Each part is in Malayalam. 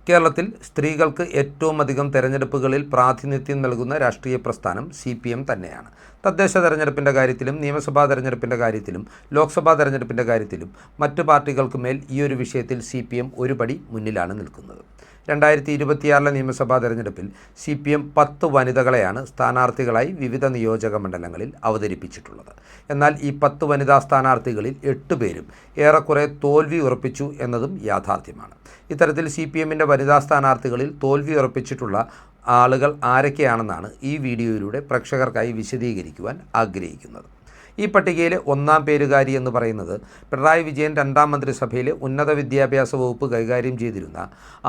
കേരളത്തിൽ സ്ത്രീകൾക്ക് ഏറ്റവും അധികം തെരഞ്ഞെടുപ്പുകളിൽ പ്രാതിനിധ്യം നൽകുന്ന രാഷ്ട്രീയ പ്രസ്ഥാനം CPM തന്നെയാണ്. തദ്ദേശ തെരഞ്ഞെടുപ്പിൻ്റെ കാര്യത്തിലും നിയമസഭാ തെരഞ്ഞെടുപ്പിൻ്റെ കാര്യത്തിലും ലോക്സഭാ തെരഞ്ഞെടുപ്പിൻ്റെ കാര്യത്തിലും മറ്റു പാർട്ടികൾക്ക് മേൽ ഈ ഒരു വിഷയത്തിൽ CPM ഒരു പടി മുന്നിലാണ് നിൽക്കുന്നത്. 2026 നിയമസഭാ തെരഞ്ഞെടുപ്പിൽ CPM 10 വനിതകളെയാണ് സ്ഥാനാർത്ഥികളായി വിവിധ നിയോജക മണ്ഡലങ്ങളിൽ അവതരിപ്പിച്ചിട്ടുള്ളത്. എന്നാൽ ഈ 10 വനിതാ സ്ഥാനാർത്ഥികളിൽ 8 പേരും ഏറെക്കുറെ തോൽവി ഉറപ്പിച്ചു എന്നതും യാഥാർത്ഥ്യമാണ്. ഇത്തരത്തിൽ CPMൻ്റെ വനിതാ സ്ഥാനാർത്ഥികളിൽ തോൽവി ഉറപ്പിച്ചിട്ടുള്ള ആളുകൾ ആരൊക്കെയാണെന്നാണ് ഈ വീഡിയോയിലൂടെ പ്രേക്ഷകർക്കായി വിശദീകരിക്കുവാൻ ആഗ്രഹിക്കുന്നത്. ഈ പട്ടികയിലെ ഒന്നാം പേരുകാരി എന്ന് പറയുന്നത് പിണറായി വിജയൻ 2ാം മന്ത്രിസഭയിലെ ഉന്നത വിദ്യാഭ്യാസ വകുപ്പ് കൈകാര്യം ചെയ്തിരുന്ന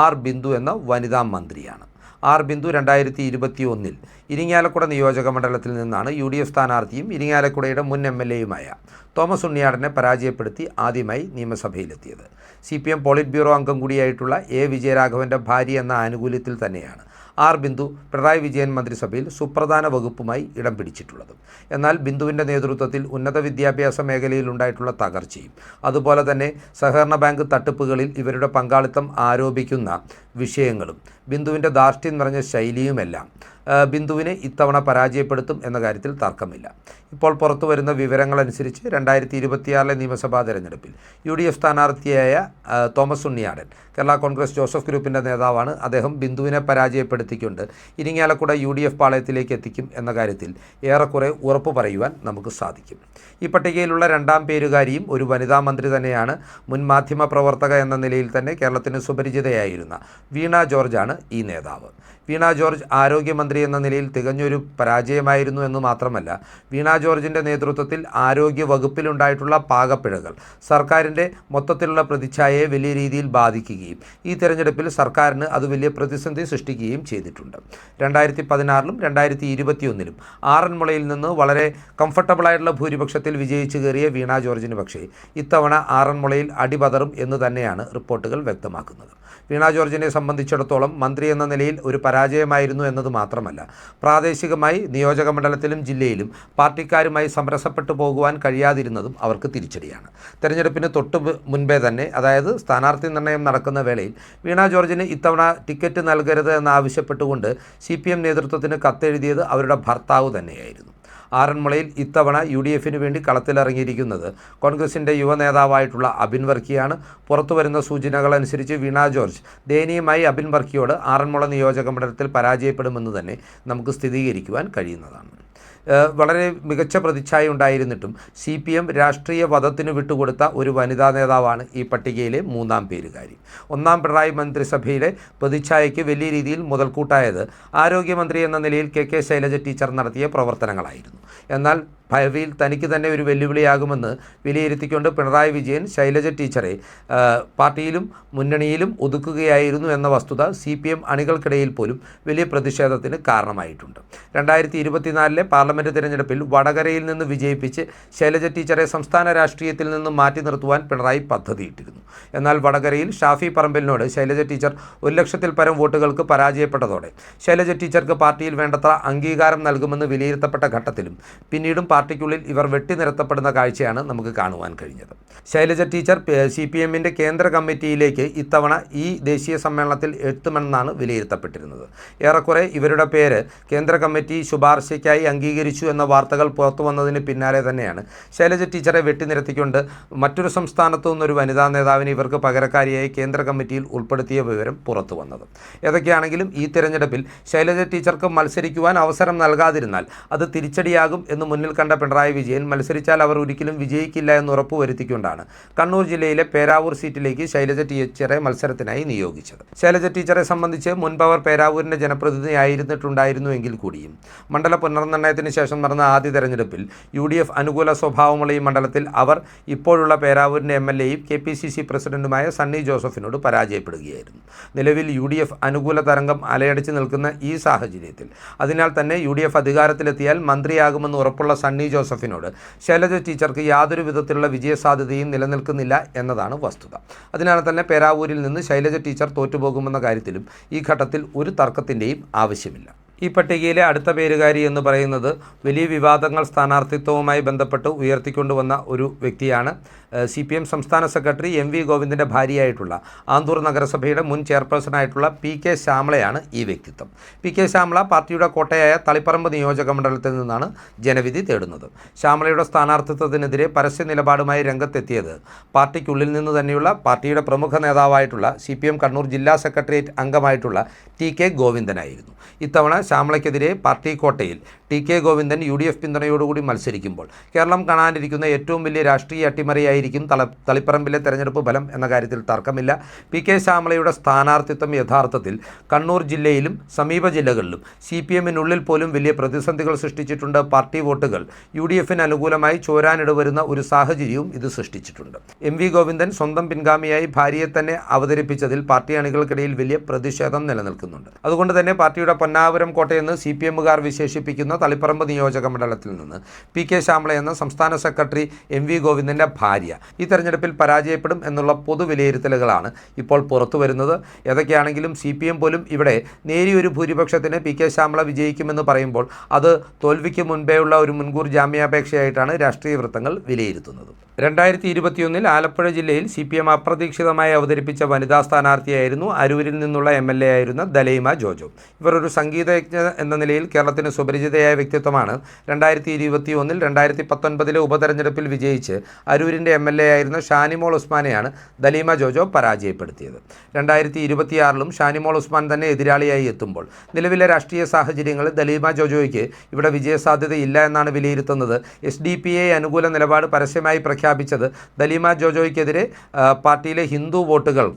ആർ ബിന്ദു എന്ന വനിതാ മന്ത്രിയാണ്. ആർ ബിന്ദു 2021 ഇരിങ്ങാലക്കുട നിയോജക മണ്ഡലത്തിൽ നിന്നാണ് UDF സ്ഥാനാർത്ഥിയും ഇരിങ്ങാലക്കുടയുടെ മുൻ MLAയുമായ തോമസ് ഉണ്ണിയാടനെ പരാജയപ്പെടുത്തി ആദ്യമായി നിയമസഭയിലെത്തിയത്. CPM പോളിറ്റ് ബ്യൂറോ അംഗം കൂടിയായിട്ടുള്ള A. വിജയരാഘവൻ്റെ ഭാര്യ എന്ന ആനുകൂല്യത്തിൽ തന്നെയാണ് ആർ ബിന്ദു പിണറായി വിജയൻ മന്ത്രിസഭയിൽ സുപ്രധാന വകുപ്പുമായി ഇടം പിടിച്ചിട്ടുള്ളത്. എന്നാൽ ബിന്ദുവിൻ്റെ നേതൃത്വത്തിൽ ഉന്നത വിദ്യാഭ്യാസ മേഖലയിൽ ഉണ്ടായിട്ടുള്ള തകർച്ചയും അതുപോലെ തന്നെ സഹകരണ ബാങ്ക് തട്ടിപ്പുകളിൽ ഇവരുടെ പങ്കാളിത്തം ആരോപിക്കുന്ന വിഷയങ്ങളും ബിന്ദുവിൻ്റെ ധാർഷ്ട്യം നിറഞ്ഞ ശൈലിയുമെല്ലാം ബിന്ദുവിനെ ഇത്തവണ പരാജയപ്പെടുത്തും എന്ന കാര്യത്തിൽ തർക്കമില്ല. ഇപ്പോൾ പുറത്തു വരുന്ന വിവരങ്ങളനുസരിച്ച് 2026 നിയമസഭാ തെരഞ്ഞെടുപ്പിൽ UDF സ്ഥാനാർത്ഥിയായ തോമസ് ഉണ്ണിയാടൻ കേരള കോൺഗ്രസ് ജോസഫ് ഗ്രൂപ്പിൻ്റെ നേതാവാണ്. അദ്ദേഹം ബിന്ദുവിനെ പരാജയപ്പെടുത്തിക്കൊണ്ട് ഇരിങ്ങാലക്കുട UDF പാളയത്തിലേക്ക് എത്തിക്കും എന്ന കാര്യത്തിൽ ഏറെക്കുറെ ഉറപ്പ് പറയുവാൻ നമുക്ക് സാധിക്കും. ഈ പട്ടികയിലുള്ള 2ാം പേരുകാരിയും ഒരു വനിതാ മന്ത്രി തന്നെയാണ്. മുൻ മാധ്യമ പ്രവർത്തക എന്ന നിലയിൽ തന്നെ കേരളത്തിന് സുപരിചിതയായിരുന്ന വീണ ജോർജാണ് ഈ നേതാവ്. വീണ ജോർജ് ആരോഗ്യമന്ത്രി എന്ന നിലയിൽ തികഞ്ഞൊരു പരാജയമായിരുന്നു എന്ന് മാത്രമല്ല, വീണ ജോർജിൻ്റെ നേതൃത്വത്തിൽ ആരോഗ്യ വകുപ്പിലുണ്ടായിട്ടുള്ള പാകപ്പിഴകൾ സർക്കാരിൻ്റെ മൊത്തത്തിലുള്ള പ്രതിച്ഛായയെ വലിയ രീതിയിൽ ബാധിക്കുകയും ഈ തെരഞ്ഞെടുപ്പിൽ സർക്കാരിന് അത് വലിയ പ്രതിസന്ധി സൃഷ്ടിക്കുകയും ചെയ്തിട്ടുണ്ട്. 2016 2021 ആറന്മുളയിൽ നിന്ന് വളരെ കംഫർട്ടബിളായിട്ടുള്ള ഭൂരിപക്ഷത്തിൽ വിജയിച്ചു കയറിയ വീണ ജോർജിന് പക്ഷേ ഇത്തവണ ആറന്മുളയിൽ അടിപതറും എന്ന് തന്നെയാണ് റിപ്പോർട്ടുകൾ വ്യക്തമാക്കുന്നത്. വീണ ജോർജിനെ സംബന്ധിച്ചിടത്തോളം മന്ത്രി എന്ന നിലയിൽ ഒരു പരാജയമായിരുന്നു എന്നത് മാത്രമല്ല, പ്രാദേശികമായി നിയോജക മണ്ഡലത്തിലും ജില്ലയിലും പാർട്ടിക്കാരുമായി സമരസപ്പെട്ടു പോകുവാൻ കഴിയാതിരുന്നതും അവർക്ക് തിരിച്ചടിയാണ്. തെരഞ്ഞെടുപ്പിന് തൊട്ട് മുൻപേ തന്നെ, അതായത് സ്ഥാനാർത്ഥി നിർണയം നടക്കുന്ന വേളയിൽ വീണ ജോർജിന് ഇത്തവണ ടിക്കറ്റ് നൽകരുത് എന്നാവശ്യപ്പെട്ടുകൊണ്ട് CPM നേതൃത്വത്തിന് കത്തെഴുതിയത് അവരുടെ ഭർത്താവ് തന്നെയായിരുന്നു. ആറന്മുളയിൽ ഇത്തവണ UDFന് വേണ്ടി കളത്തിലിറങ്ങിയിരിക്കുന്നത് കോൺഗ്രസിൻ്റെ യുവ നേതാവായിട്ടുള്ള അബിൻ വർക്കിയാണ്. പുറത്തു വരുന്ന സൂചനകളനുസരിച്ച് വീണ ജോർജ് ദയനീയമായി അബിൻ വർക്കിയോട് ആറന്മുള നിയോജക മണ്ഡലത്തിൽ പരാജയപ്പെടുമെന്ന് തന്നെ നമുക്ക് സ്ഥിരീകരിക്കുവാൻ കഴിയുന്നതാണ്. വളരെ മികച്ച പ്രതിച്ഛായ ഉണ്ടായിരുന്നിട്ടും CPM രാഷ്ട്രീയ വധത്തിന് വിട്ടുകൊടുത്ത ഒരു വനിതാ നേതാവാണ് ഈ പട്ടികയിലെ 3ാം പേരുകാരി. 1ാം പിണറായി മന്ത്രിസഭയിലെ പ്രതിച്ഛായയ്ക്ക് വലിയ രീതിയിൽ മുതൽക്കൂട്ടായത് ആരോഗ്യമന്ത്രി എന്ന നിലയിൽ KK ശൈലജ ടീച്ചർ നടത്തിയ പ്രവർത്തനങ്ങളായിരുന്നു. എന്നാൽ ഭാവിയിൽ തനിക്ക് തന്നെ ഒരു വെല്ലുവിളിയാകുമെന്ന് വിലയിരുത്തിക്കൊണ്ട് പിണറായി വിജയൻ ശൈലജ ടീച്ചറെ പാർട്ടിയിലും മുന്നണിയിലും ഒതുക്കുകയായിരുന്നു എന്ന വസ്തുത CPM അണികൾക്കിടയിൽ പോലും വലിയ പ്രതിഷേധത്തിന് കാരണമായിട്ടുണ്ട്. 2024 പാർലമെൻറ്റ് തിരഞ്ഞെടുപ്പിൽ വടകരയിൽ നിന്ന് വിജയിപ്പിച്ച് ശൈലജ ടീച്ചറെ സംസ്ഥാന രാഷ്ട്രീയത്തിൽ നിന്ന് മാറ്റി നിർത്തുവാൻ പിണറായി പദ്ധതിയിട്ടിരുന്നു. എന്നാൽ വടകരയിൽ ഷാഫി പറമ്പിലിനോട് ശൈലജ ടീച്ചർ 1 ലക്ഷത്തിൽ പരം വോട്ടുകൾക്ക് പരാജയപ്പെട്ടതോടെ ശൈലജ ടീച്ചർക്ക് പാർട്ടിയിൽ വേണ്ടത്ര അംഗീകാരം നൽകുമെന്ന് വിലയിരുത്തപ്പെട്ട ഘട്ടത്തിലും പിന്നീടും പാർട്ടിക്കുള്ളിൽ ഇവർ വെട്ടിനിരത്തപ്പെടുന്ന കാഴ്ചയാണ് നമുക്ക് കാണുവാൻ കഴിഞ്ഞത്. ശൈലജ ടീച്ചർ CPMൻ്റെ കേന്ദ്ര കമ്മിറ്റിയിലേക്ക് ഇത്തവണ ഈ ദേശീയ സമ്മേളനത്തിൽ എത്തുമെന്നാണ് വിലയിരുത്തപ്പെട്ടിരുന്നത്. ഏറെക്കുറെ ഇവരുടെ പേര് കേന്ദ്ര കമ്മിറ്റി ശുപാർശയ്ക്കായി അംഗീകരിച്ചു എന്ന വാർത്തകൾ പുറത്തു വന്നതിന് പിന്നാലെ തന്നെയാണ് ശൈലജ ടീച്ചറെ വെട്ടിനിരത്തിക്കൊണ്ട് മറ്റൊരു സംസ്ഥാനത്തു നിന്നൊരു വനിതാ നേതാവിനെ ഇവർക്ക് പകരക്കാരിയായി കേന്ദ്ര കമ്മിറ്റിയിൽ ഉൾപ്പെടുത്തിയ വിവരം പുറത്തു വന്നത്. ഏതൊക്കെയാണെങ്കിലും ഈ തിരഞ്ഞെടുപ്പിൽ ശൈലജ ടീച്ചർക്ക് മത്സരിക്കുവാൻ അവസരം നൽകാതിരുന്നാൽ അത് തിരിച്ചടിയാകും എന്ന് മുന്നിൽ കണ്ട പിണറായി വിജയൻ മത്സരിച്ചാൽ അവർ ഒരിക്കലും വിജയിക്കില്ല എന്ന് ഉറപ്പുവരുത്തിക്കൊണ്ടാണ് കണ്ണൂർ ജില്ലയിലെ പേരാവൂർ സീറ്റിലേക്ക് ശൈലജ ടീച്ചറെ മത്സരത്തിനായി നിയോഗിച്ചത്. ശൈലജ ടീച്ചറെ സംബന്ധിച്ച് മുൻപ് അവർ പേരാവൂരിൻ്റെ ജനപ്രതിനിധി ആയിരുന്നിട്ടുണ്ടായിരുന്നുവെങ്കിൽ കൂടിയും മണ്ഡല പുനർനിർണയത്തിന് ശേഷം നടന്ന ആദ്യ തെരഞ്ഞെടുപ്പിൽ UDF അനുകൂല സ്വഭാവമുള്ള ഈ മണ്ഡലത്തിൽ അവർ ഇപ്പോഴുള്ള പേരാവൂരിൻ്റെ MLAയും KPCC പ്രസിഡന്റുമായ സണ്ണി ജോസഫിനോട് പരാജയപ്പെടുകയായിരുന്നു. നിലവിൽ UDF അനുകൂല തരംഗം അലയടിച്ച് നിൽക്കുന്ന ഈ സാഹചര്യത്തിൽ അതിനാൽ തന്നെ UDF അധികാരത്തിലെത്തിയാൽ മന്ത്രിയാകുമെന്ന് ഉറപ്പുള്ള സണ്ണി ജോസഫിനോട് ശൈലജ ടീച്ചർക്ക് യാതൊരു വിധത്തിലുള്ള വിജയസാധ്യതയും നിലനിൽക്കുന്നില്ല എന്നതാണ് വസ്തുത. അതിനാൽ തന്നെ പേരാവൂരിൽ നിന്ന് ശൈലജ ടീച്ചർ തോറ്റുപോകുമെന്ന കാര്യത്തിലും ഈ ഘട്ടത്തിൽ ഒരു തർക്കത്തിൻ്റെയും ആവശ്യമില്ല. ഈ പട്ടികയിലെ അടുത്ത പേരുകാരി എന്ന് പറയുന്നത് വലിയ വിവാദങ്ങൾ സ്ഥാനാർത്ഥിത്വവുമായി ബന്ധപ്പെട്ട് ഉയർത്തിക്കൊണ്ടുവന്ന ഒരു വ്യക്തിയാണ്. CPM സംസ്ഥാന സെക്രട്ടറി MV ഗോവിന്ദൻ്റെ ഭാര്യയായിട്ടുള്ള ആന്തൂർ നഗരസഭയുടെ മുൻ ചെയർപേഴ്സണായിട്ടുള്ള PK ശ്യാമളയാണ് ഈ വ്യക്തിത്വം. PK ശ്യാമള പാർട്ടിയുടെ കോട്ടയായ തളിപ്പറമ്പ് നിയോജക മണ്ഡലത്തിൽ നിന്നാണ് ജനവിധി തേടുന്നത്. ശ്യാമളയുടെ സ്ഥാനാർത്ഥിത്വത്തിനെതിരെ പരസ്യ നിലപാടുമായി രംഗത്തെത്തിയത് പാർട്ടിക്കുള്ളിൽ നിന്ന് തന്നെയുള്ള പാർട്ടിയുടെ പ്രമുഖ നേതാവായിട്ടുള്ള CPM കണ്ണൂർ ജില്ലാ സെക്രട്ടേറിയറ്റ് അംഗമായിട്ടുള്ള TK ഗോവിന്ദനായിരുന്നു. ഇത്തവണ ശ്യാമളയ്ക്കെതിരെ പാർട്ടി കോട്ടയിൽ TK ഗോവിന്ദൻ UDF പിന്തുണയോടുകൂടി മത്സരിക്കുമ്പോൾ കേരളം കാണാനിരിക്കുന്ന ഏറ്റവും വലിയ രാഷ്ട്രീയ അട്ടിമറിയായിരിക്കും തളിപ്പറമ്പിലെ തെരഞ്ഞെടുപ്പ് ഫലം എന്ന കാര്യത്തിൽ തർക്കമില്ല. PK ശ്യാമളയുടെ സ്ഥാനാർത്ഥിത്വം യഥാർത്ഥത്തിൽ കണ്ണൂർ ജില്ലയിലും സമീപ ജില്ലകളിലും CPMനുള്ളിൽ പോലും വലിയ പ്രതിസന്ധികൾ സൃഷ്ടിച്ചിട്ടുണ്ട്. പാർട്ടി വോട്ടുകൾ UDFന് അനുകൂലമായി ചോരാനിടവരുന്ന ഒരു സാഹചര്യവും ഇത് സൃഷ്ടിച്ചിട്ടുണ്ട്. MV ഗോവിന്ദൻ സ്വന്തം പിൻഗാമിയായി ഭാര്യയെ തന്നെ അവതരിപ്പിച്ചതിൽ പാർട്ടി അണികൾക്കിടയിൽ വലിയ പ്രതിഷേധം നിലനിൽക്കുന്നുണ്ട്. അതുകൊണ്ട് തന്നെ പാർട്ടിയുടെ പൊന്നാപുരം കോട്ടയെന്ന് CPMകാർ വിശേഷിപ്പിക്കുന്ന തളിപ്പറമ്പ് നിയോജക മണ്ഡലത്തിൽ നിന്ന് PK ശ്യാമള എന്ന സംസ്ഥാന സെക്രട്ടറി MV ഗോവിന്ദൻ്റെ ഭാര്യ ഈ തെരഞ്ഞെടുപ്പിൽ പരാജയപ്പെടും എന്നുള്ള പൊതുവിലയിരുത്തലുകളാണ് ഇപ്പോൾ പുറത്തു വരുന്നത്. ഏതൊക്കെയാണെങ്കിലും CPM പോലും ഇവിടെ നേരിയൊരു ഭൂരിപക്ഷത്തിന് PK ശ്യാമള വിജയിക്കുമെന്ന് പറയുമ്പോൾ അത് തോൽവിക്ക് മുൻപേ ഉള്ള ഒരു മുൻകൂർ ജാമ്യാപേക്ഷയായിട്ടാണ് രാഷ്ട്രീയ വൃത്തങ്ങൾ വിലയിരുത്തുന്നത്. 2021 ആലപ്പുഴ ജില്ലയിൽ CPM അപ്രതീക്ഷിതമായി അവതരിപ്പിച്ച വനിതാ സ്ഥാനാർത്ഥിയായിരുന്നു അരൂരിൽ നിന്നുള്ള MLA ആയിരുന്ന ദലൈമ ജോജോ. ഇവർ ഒരു സംഗീതജ്ഞ എന്ന നിലയിൽ കേരളത്തിന് സുപരിചിതയായ വ്യക്തിത്വമാണ്. 2021 2019 ഉപതെരഞ്ഞെടുപ്പിൽ വിജയിച്ച് അരൂരിൻ്റെ MLA ആയിരുന്ന ഷാനിമോൾ ഉസ്മാനെയാണ് ദലൈമ ജോജോ പരാജയപ്പെടുത്തിയത്. 2026 ഷാനിമോൾ ഉസ്മാൻ തന്നെ എതിരാളിയായി എത്തുമ്പോൾ നിലവിലെ രാഷ്ട്രീയ സാഹചര്യങ്ങളിൽ ദലൈമ ജോജോയ്ക്ക് ഇവിടെ വിജയസാധ്യതയില്ല എന്നാണ് വിലയിരുത്തുന്നത്. SDPI അനുകൂല നിലപാട് പരസ്യമായി പ്രഖ്യാപിച്ചത് ദലൈമ ജോജോയ്ക്കെതിരെ പാർട്ടിയിലെ ഹിന്ദു വോട്ടുകൾ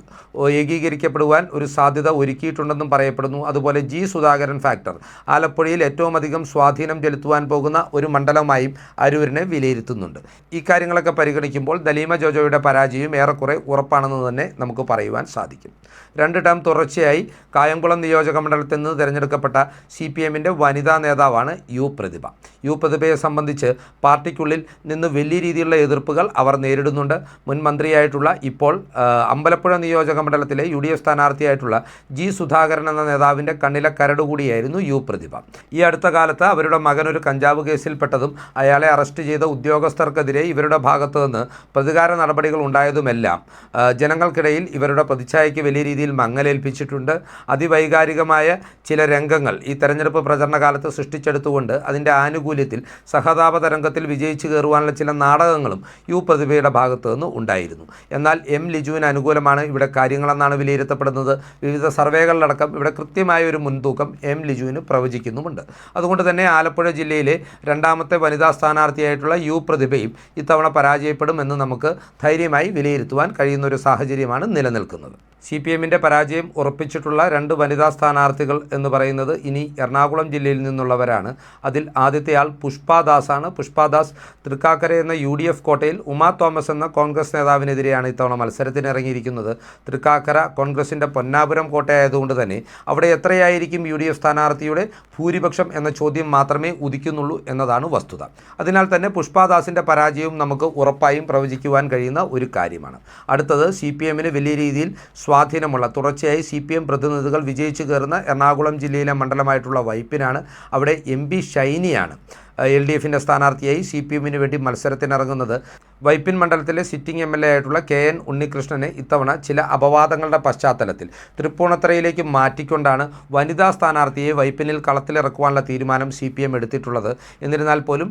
ഏകീകരിക്കപ്പെടുവാൻ ഒരു സാധ്യത ഒരുക്കിയിട്ടുണ്ടെന്നും പറയപ്പെടുന്നു. അതുപോലെ G സുധാകരൻ ഫാക്ടർ ആലപ്പുഴയിൽ ഏറ്റവും അധികം സ്വാധീനം ചെലുത്തുവാൻ പോകുന്ന ഒരു മണ്ഡലമായും അരൂരിനെ വിലയിരുത്തുന്നുണ്ട്. ഈ കാര്യങ്ങളൊക്കെ പരിഗണിക്കുമ്പോൾ ദലൈമ ജോജോയുടെ പരാജയം ഏറെക്കുറെ ഉറപ്പാണെന്ന് തന്നെ നമുക്ക് പറയുവാൻ സാധിക്കും. 2 ടേം തുടർച്ചയായി കായംകുളം നിയോജക മണ്ഡലത്തിൽ നിന്ന് തിരഞ്ഞെടുക്കപ്പെട്ട CPMൻ്റെ വനിതാ നേതാവാണ് U പ്രതിഭ. U പ്രതിഭയെ സംബന്ധിച്ച് പാർട്ടിക്കുള്ളിൽ നിന്ന് വലിയ രീതിയിലുള്ള എതിർപ്പുകൾ അവർ നേരിടുന്നുണ്ട്. മുൻ മന്ത്രിയായിട്ടുള്ള ഇപ്പോൾ അമ്പലപ്പുഴ നിയോജക മണ്ഡലത്തിലെ UDF സ്ഥാനാർത്ഥിയായിട്ടുള്ള G സുധാകരൻ എന്ന നേതാവിൻ്റെ കണ്ണിലെ കരടുകൂടിയായിരുന്നു U പ്രതിഭ. ഈ അടുത്ത കാലത്ത് അവരുടെ മകൻ ഒരു കഞ്ചാവ് കേസിൽപ്പെട്ടതും അയാളെ അറസ്റ്റ് ചെയ്ത ഉദ്യോഗസ്ഥർക്കെതിരെ ഇവരുടെ ഭാഗത്തു നിന്ന് പ്രതികാര നടപടികൾ ഉണ്ടായതുമെല്ലാം ജനങ്ങൾക്കിടയിൽ ഇവരുടെ പ്രതിച്ഛായയ്ക്ക് വലിയ രീതിയിൽ മങ്ങലേൽപ്പിച്ചിട്ടുണ്ട്. അതിവൈകാരികമായ ചില രംഗങ്ങൾ ഈ തെരഞ്ഞെടുപ്പ് പ്രചരണ കാലത്ത് സൃഷ്ടിച്ചെടുത്തുകൊണ്ട് അതിൻ്റെ ആനുകൂല്യത്തിൽ സഹതാപ തരംഗത്തിൽ വിജയിച്ചു കയറുവാനുള്ള ചില നാടകങ്ങളും U പ്രതിഭയുടെ ഭാഗത്തു നിന്ന് ഉണ്ടായിരുന്നു. എന്നാൽ M ലിജുവിന് അനുകൂലമാണ് ഇവിടെ കാര്യങ്ങളെന്നാണ് വിലയിരുത്തപ്പെടുന്നത്. വിവിധ സർവേകളിലടക്കം ഇവിടെ കൃത്യമായ ഒരു മുൻതൂക്കം M ലിജുവിന് പ്രവചിക്കുന്നുമുണ്ട്. അതുകൊണ്ട് തന്നെ ആലപ്പുഴ ജില്ലയിലെ രണ്ടാമത്തെ വനിതാ സ്ഥാനാർത്ഥിയായിട്ടുള്ള U പ്രതിഭയും ഇത്തവണ പരാജയപ്പെടുമെന്ന് നമുക്ക് ധൈര്യമായി വിലയിരുത്തുവാൻ കഴിയുന്ന ഒരു സാഹചര്യമാണ് നിലനിൽക്കുന്നത്. CPMൻ്റെ പരാജയം ഉറപ്പിച്ചിട്ടുള്ള 2 വനിതാ സ്ഥാനാർത്ഥികൾ എന്ന് പറയുന്നത് ഇനി എറണാകുളം ജില്ലയിൽ നിന്നുള്ളവരാണ്. അതിൽ ആദ്യത്തെയാൾ പുഷ്പാദാസാണ്. പുഷ്പാദാസ് തൃക്കാക്കര എന്ന UDF കോട്ടയിൽ ഉമാ തോമസ് എന്ന കോൺഗ്രസ് നേതാവിനെതിരെയാണ് ഇത്തവണ മത്സരത്തിനിറങ്ങിയിരിക്കുന്നത്. തൃക്കാക്കര കോൺഗ്രസിൻ്റെ പൊന്നാപുരം കോട്ടയായതുകൊണ്ട് തന്നെ അവിടെ എത്രയായിരിക്കും UDF സ്ഥാനാർത്ഥിയുടെ ഭൂരിപക്ഷം എന്ന ചോദ്യം മാത്രമേ ഉദിക്കുന്നുള്ളൂ എന്നതാണ് വസ്തുത. അതിനാൽ തന്നെ പുഷ്പാദാസിൻ്റെ പരാജയവും നമുക്ക് ഉറപ്പായും പ്രവചിക്കുവാൻ കഴിയുന്ന ഒരു കാര്യമാണ്. അടുത്തത് CPMന് വലിയ രീതിയിൽ സ്വാധീനമുള്ള തുടർച്ചയായി CPM പ്രതിനിധികൾ വിജയിച്ചു കയറുന്ന എറണാകുളം ജില്ലയിലെ മണ്ഡലമായിട്ടുള്ള വൈപ്പിനാണ്. അവിടെ MP ഷൈനിയാണ് LDFൻ്റെ സ്ഥാനാർത്ഥിയായി CPMന് വേണ്ടി മത്സരത്തിനിറങ്ങുന്നത്. വൈപ്പിൻ മണ്ഡലത്തിലെ സിറ്റിംഗ് MLA ആയിട്ടുള്ള KN ഉണ്ണികൃഷ്ണനെ ഇത്തവണ ചില അപവാദങ്ങളുടെ പശ്ചാത്തലത്തിൽ തൃപ്പൂണിത്തുറയിലേക്ക് മാറ്റിക്കൊണ്ടാണ് വനിതാ സ്ഥാനാർത്ഥിയെ വൈപ്പിനിൽ കളത്തിലിറക്കുവാനുള്ള തീരുമാനം CPM എടുത്തിട്ടുള്ളത്. എന്നിരുന്നാൽ പോലും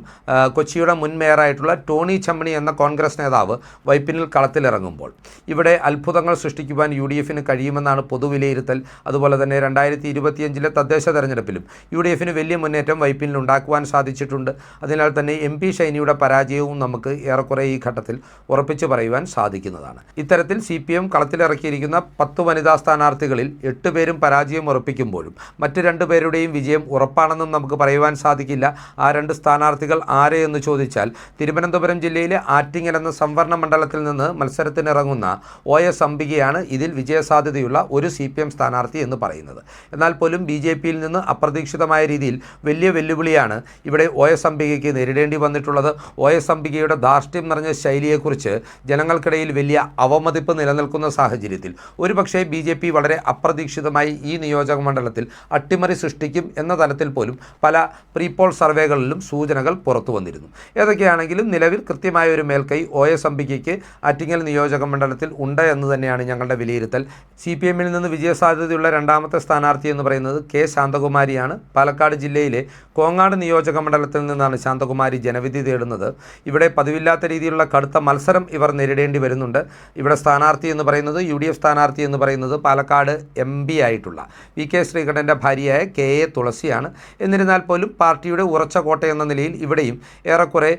കൊച്ചിയുടെ മുൻ മേയറായിട്ടുള്ള ടോണി ചമ്മണി എന്ന കോൺഗ്രസ് നേതാവ് വൈപ്പിനിൽ കളത്തിലിറങ്ങുമ്പോൾ ഇവിടെ അത്ഭുതങ്ങൾ സൃഷ്ടിക്കുവാൻ UDFന് കഴിയുമെന്നാണ് പൊതുവിലയിരുത്തൽ. അതുപോലെ തന്നെ 2025 തദ്ദേശ തെരഞ്ഞെടുപ്പിലും UDFന് വലിയ മുന്നേറ്റം വൈപ്പിനിൽ ഉണ്ടാക്കുവാൻ സാധിച്ചിട്ടുണ്ട്. അതിനാൽ തന്നെ MP ഷൈനിയുടെ പരാജയവും നമുക്ക് ഏറെക്കുറെ ഈ ഘട്ടത്തിൽ ഉറപ്പിച്ചു പറയുവാൻ സാധിക്കുന്നതാണ്. ഇത്തരത്തിൽ CPM കളത്തിലിറക്കിയിരിക്കുന്ന 10 വനിതാ സ്ഥാനാർത്ഥികളിൽ 8 പേരും പരാജയം ഉറപ്പിക്കുമ്പോഴും മറ്റ് 2 പേരുടെയും വിജയം ഉറപ്പാണെന്നും നമുക്ക് പറയുവാൻ സാധിക്കില്ല. ആ 2 സ്ഥാനാർത്ഥികൾ ആരെ എന്ന് ചോദിച്ചാൽ തിരുവനന്തപുരം ജില്ലയിലെ ആറ്റിങ്ങൽ എന്ന സംവരണ മണ്ഡലത്തിൽ നിന്ന് മത്സരത്തിനിറങ്ങുന്ന OS അംബികയാണ് ഇതിൽ വിജയസാധ്യതയുള്ള ഒരു CPM സ്ഥാനാർത്ഥി എന്ന് പറയുന്നത്. എന്നാൽ പോലും BJPയിൽ നിന്ന് അപ്രതീക്ഷിതമായ രീതിയിൽ വലിയ വെല്ലുവിളിയാണ് ഇവിടെ OS അംബികയ്ക്ക് നേരിടേണ്ടി വന്നിട്ടുള്ളത്. OS അംബികയുടെ ധാർഷ്ട്യം നിറഞ്ഞ ശൈലിയെക്കുറിച്ച് ജനങ്ങൾക്കിടയിൽ വലിയ അവമതിപ്പ് നിലനിൽക്കുന്ന സാഹചര്യത്തിൽ ഒരുപക്ഷേ BJP വളരെ അപ്രതീക്ഷിതമായി ഈ നിയോജക മണ്ഡലത്തിൽ അട്ടിമറി സൃഷ്ടിക്കും എന്ന തലത്തിൽ പോലും പല പ്രീപോൾ സർവേകളിലും സൂചനകൾ പുറത്തു വന്നിരുന്നു. ഏതൊക്കെയാണെങ്കിലും നിലവിൽ കൃത്യമായ ഒരു മേൽക്കൈ OS അംബികയ്ക്ക് ആറ്റിങ്ങൽ നിയോജക മണ്ഡലത്തിൽ ഉണ്ട് എന്ന് തന്നെയാണ് ഞങ്ങളുടെ വിലയിരുത്തൽ. CPMൽ നിന്ന് വിജയസാധ്യതയുള്ള രണ്ടാമത്തെ സ്ഥാനാർത്ഥി എന്ന് പറയുന്നത് K. ശാന്തകുമാരിയാണ്. പാലക്കാട് ജില്ലയിലെ കോങ്ങാട് നിയോജക മണ്ഡലത്തിൽ നിന്നാണ് ശാന്തകുമാരി ജനവിധി തേടുന്നത്. ഇവിടെ പതിവില്ലാത്ത രീതിയിലുള്ള കടുത്ത മത്സരം ഇവർ നേരിടേണ്ടി വരുന്നുണ്ട്. ഇവിടെ സ്ഥാനാർത്ഥി എന്ന് പറയുന്നത് UDF സ്ഥാനാർത്ഥി എന്ന് പറയുന്നത് പാലക്കാട് MP ആയിട്ടുള്ള VK ശ്രീകണ്ഠൻ്റെ ഭാര്യയായ KA തുളസിയാണ്. എന്നിരുന്നാൽ പോലും പാർട്ടിയുടെ ഉറച്ച കോട്ടയെന്ന നിലയിൽ ഇവിടെയും ഏറെക്കുറെ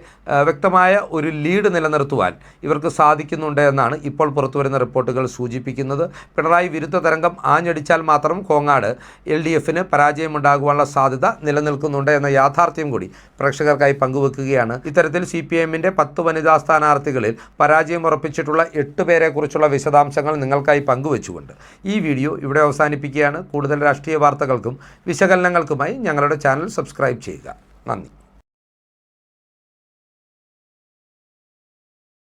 വ്യക്തമായ ഒരു ലീഡ് നിലനിർത്തുവാൻ ഇവർക്ക് സാധിക്കുന്നുണ്ട് എന്നാണ് ഇപ്പോൾ പുറത്തുവരുന്ന റിപ്പോർട്ടുകൾ സൂചിപ്പിക്കുന്നത്. പിണറായി വിരുദ്ധ തരംഗം ആഞ്ഞടിച്ചാൽ മാത്രം കോങ്ങാട് LDFന് പരാജയമുണ്ടാകുവാനുള്ള സാധ്യത നിലനിൽക്കുന്നുണ്ട് എന്ന യാഥാർത്ഥ്യം കൂടി പ്രേക്ഷകർക്കായി പങ്കുവെക്കുകയാണ്. ഇത്തരത്തിൽ CPMൻ്റെ 10 വനിതാ സ്ഥാനാർത്ഥികളിൽ പരാജയം ഉറപ്പിച്ചിട്ടുള്ള 8 പേരെക്കുറിച്ചുള്ള വിശദാംശങ്ങൾ നിങ്ങൾക്കായി പങ്കുവെച്ചുകൊണ്ട് ഈ വീഡിയോ ഇവിടെ അവസാനിപ്പിക്കുകയാണ്. കൂടുതൽ രാഷ്ട്രീയ വാർത്തകൾക്കും വിശകലനങ്ങൾക്കുമായി ഞങ്ങളുടെ ചാനൽ സബ്സ്ക്രൈബ് ചെയ്യുക. നന്ദി.